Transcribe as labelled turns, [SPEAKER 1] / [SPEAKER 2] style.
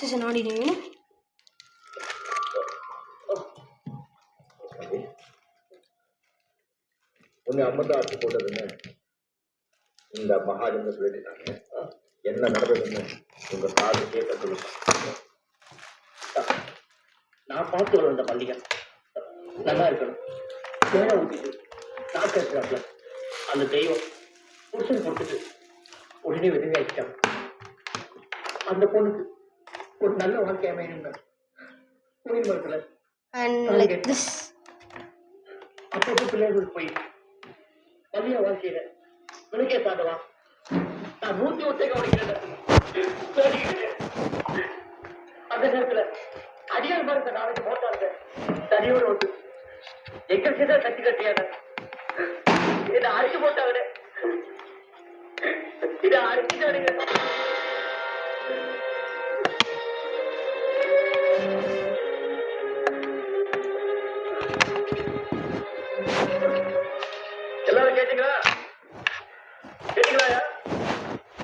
[SPEAKER 1] This is an ordinary.
[SPEAKER 2] உன்னை அம்மந்தா ஆட்சி போட்டதுன்னு இந்த மகாஜன் சொல்லிட்டாங்க. என்ன நடந்ததுன்னு உங்க காது கேட்க சொல்லுங்க. நான் பார்த்து வர இந்த பள்ளிகள் நல்லா இருக்கணும். தேவை ஊட்டிட்டு நான் கேட்கிறாப்ல அந்த தெய்வம் புருஷன் கொடுத்துட்டு உடனே விதவி ஆயிட்டாங்க. அந்த பொண்ணுக்கு ஒரு நல்ல வாழ்க்கை அமையணும் கோயில் மரத்துல அப்பப்போ பிள்ளைகள் போய் பள்ளிய வாழ்க்கையில உனக்கே தாண்டவா நான் 100 கவனிக்கிறேன். அந்த நேரத்துல அடியார் மரத்தை நாளைக்கு போட்டாங்க தனியோட ஒன்று எங்க சீதா கட்டி கட்டியான இதை அடிச்சு போட்டாங்க. இதை அடிச்சுட்டானுங்க. எல்லாரும் கேட்டீங்களா?